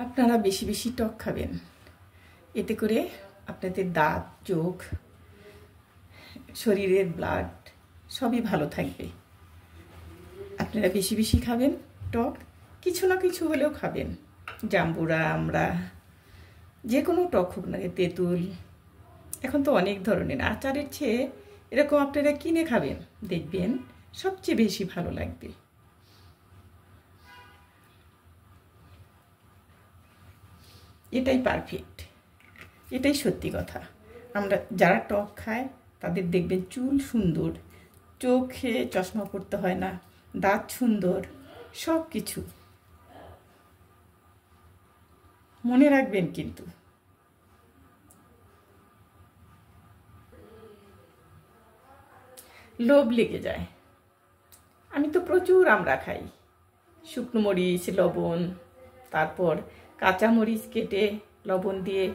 আপনারা বেশি বেশি টক খাবেন, এতে করে আপনাদের দাঁত, চোখ, শরীরের ব্লাড সবই ভালো থাকবে। আপনারা বেশি বেশি খাবেন টক, কিছু না কিছু হলেও খাবেন। জাম্বুরা, আমরা যে কোনো টক হোক না, তেঁতুল, এখন তো অনেক ধরনের। আচারের চেয়ে এরকম আপনারা কিনে খাবেন, দেখবেন সবচেয়ে বেশি ভালো লাগবে। এটাই পারফেক্ট, এটাই সত্যি কথা। আমরা যারা টক খায় তাদের দেখবেন চুল সুন্দর, চোখে চশমা পড়তে হয় না, দাঁত সুন্দর, সব কিছু। মনে রাখবেন কিন্তু। লোভ লেগে যায়। আমি তো প্রচুর আমরা খাই, শুকনো মরিচ, লবণ, তারপর কাঁচা মরিচ কেটে লবণ দিয়ে,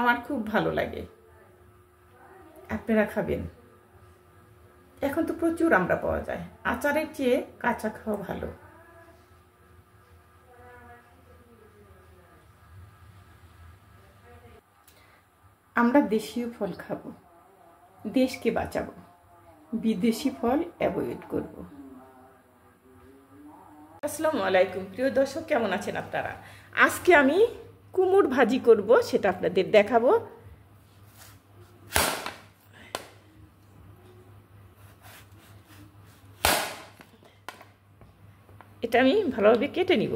আমার খুব ভালো লাগে। আপনারা খাবেন। এখন তো প্রচুর আমরা পাওয়া যায়, আচারের চেয়ে কাঁচা খাওয়া ভালো। আমরা দেশীয় ফল খাবো, দেশকে বাঁচাবো, বিদেশি ফল অ্যাভয়েড করব। আসসালামু আলাইকুম প্রিয় দর্শক, কেমন আছেন আপনারা? আজকে আমি কুমড় ভাজি করব, সেটা আপনাদের দেখাবো। এটা আমি ভালোভাবে কেটে নিব।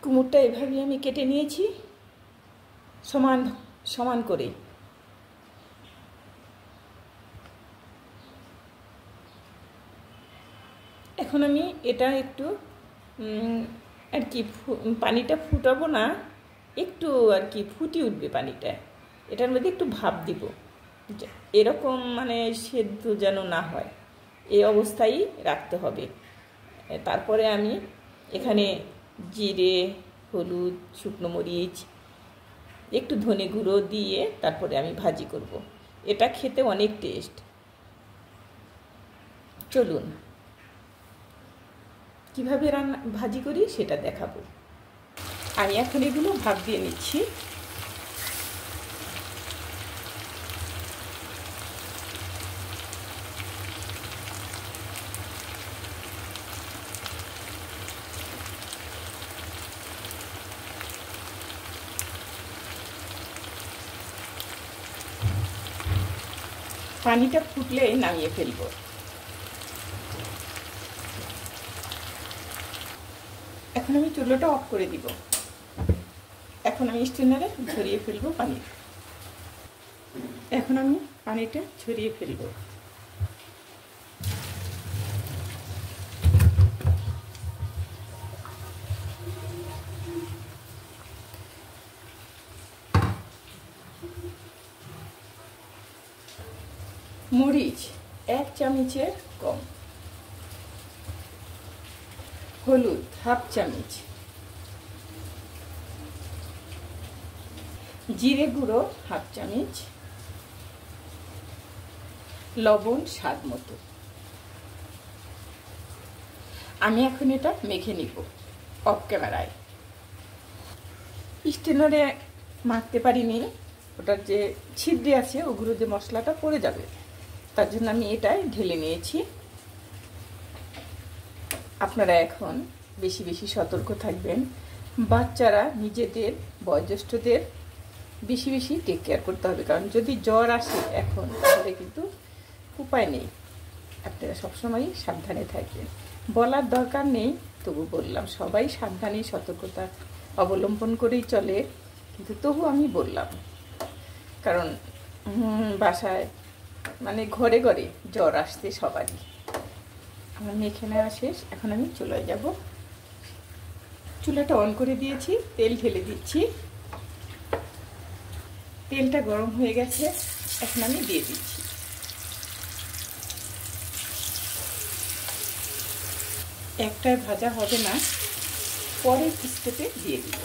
কুমড়টা এভাবে আমি কেটে নিয়েছি সমান সমান করে। এখন আমি এটা একটু আর কি পানিটা ফুটাবো না, একটু আর কি ফুটিয়ে উঠবে পানিটা। এটার মধ্যে একটু ভাপ দিব, এরকম মানে সেদ্ধ যেন না হয়, এই অবস্থায় রাখতে হবে। তারপরে আমি এখানে জিরে, হলুদ, শুকনো মরিচ, একটু ধনে গুঁড়ো দিয়ে তারপরে আমি ভাজি করব। এটা খেতে অনেক টেস্ট। চলুন কিভাবে ভাজি করি সেটা দেখাবো। আমি এখন এগুলো ভাপ দিয়ে নিচ্ছি। পানিটা ফুটলে নামিয়ে ফেলবো। এখন আমি চুলোটা অফ করে দিব। এখন আমি স্ট্রেনারে ঝরিয়ে ফেলবো পানি। এখন আমি পানিটা ঝরিয়ে ফেলবো। মরিচ 1 চামচের কম, হলুদ 1/2 চামচ, জিরে গুঁড়ো 1/2 চামচ, লবণ স্বাদ মতো। আমি এখন এটা মেখে নিব অফ ক্যামেরায়। স্টেনারে মাখতে পারিনি, ওটার যে ছিদ্রে আছে ওগুলো দিয়ে মশলাটা পড়ে যাবে, তার জন্য আমি এটাই ঢেলে নিয়েছি। আপনারা এখন বেশি বেশি সতর্ক থাকবেন। বাচ্চারা নিজেদের বয়োজ্যেষ্ঠদের বেশি বেশি টেক কেয়ার করতে হবে, কারণ যদি জ্বর আসে এখন তাহলে কিন্তু উপায় নেই। আপনারা সবসময়ই সাবধানে থাকবেন। বলার দরকার নেই, তবু বললাম সবাই সাবধানে সতর্কতা অবলম্বন করেই চলে, কিন্তু তবু আমি বললাম, কারণ বাসায় মানে ঘরে ঘরে জ্বর আসছে সবারই। আমার মেখে নেওয়া শেষ, এখন আমি চুলায় যাব। চুলাটা অন করে দিয়েছি, তেল ঢেলে দিচ্ছি। তেলটা গরম হয়ে গেছে, এখন আমি দিয়ে দিচ্ছি। একটাই ভাজা হবে না, পরের স্টেপে দিয়ে দিব।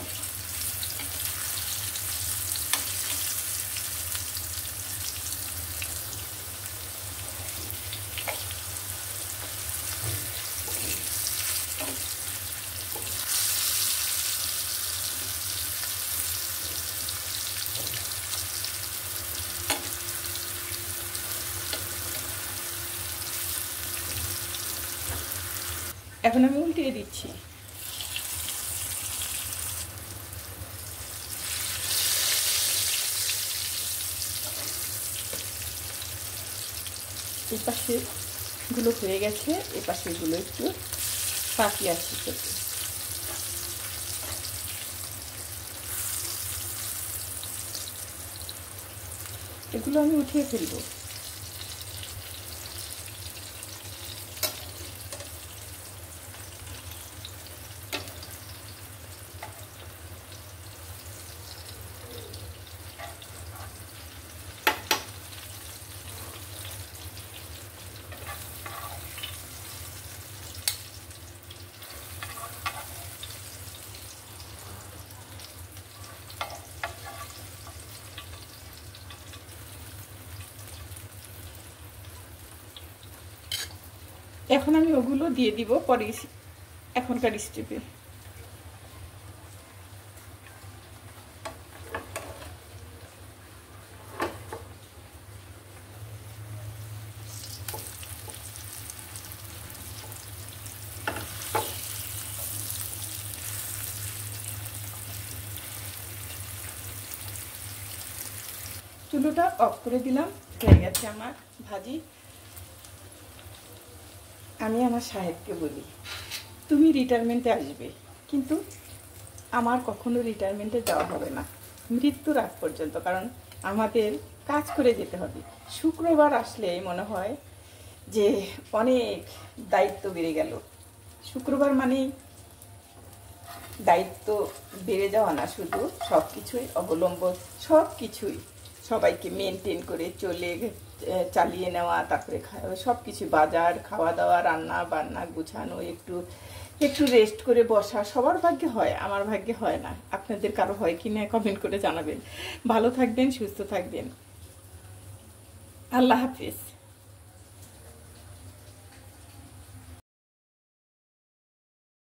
এখন আমি উল্টিয়ে দিচ্ছি। এই পাশে গুলো হয়ে গেছে, এই পাশে গুলো একটু বাকি আছে। এগুলো আমি উঠিয়ে ফেলবো। এখন আমি ওগুলো দিয়ে দিব পরে এখনকার স্টেপে। চুলোটা অফ করে দিলাম, হয়ে গেছে আমার ভাজি। আমি আমার সাহেবকে বলি, তুমি রিটায়ারমেন্টে আসবে, কিন্তু আমার কখনো রিটায়ারমেন্টে যাওয়া হবে না মৃত্যুর আগ পর্যন্ত, কারণ আমাদের কাজ করে যেতে হবে। শুক্রবার আসলে মনে হয় যে অনেক দায়িত্ব বেড়ে গেল। শুক্রবার মানে দায়িত্ব বেড়ে যাওয়া না, শুধু সব কিছুই অবলম্বন, সব কিছুই সবাইকে মেনটেন করে চলে চালিয়ে নেওয়া, তারপরে সব কিছু বাজার, খাওয়া দাওয়া, রান্না বান্না, গুছানো, একটু একটু রেস্ট করে বসা সবার ভাগ্যে হয়, আমার ভাগ্যে হয় না। আপনাদের কারো হয় কি না কমেন্ট করে জানাবেন। ভালো থাকবেন, সুস্থ থাকবেন। আল্লাহ হাফিজ।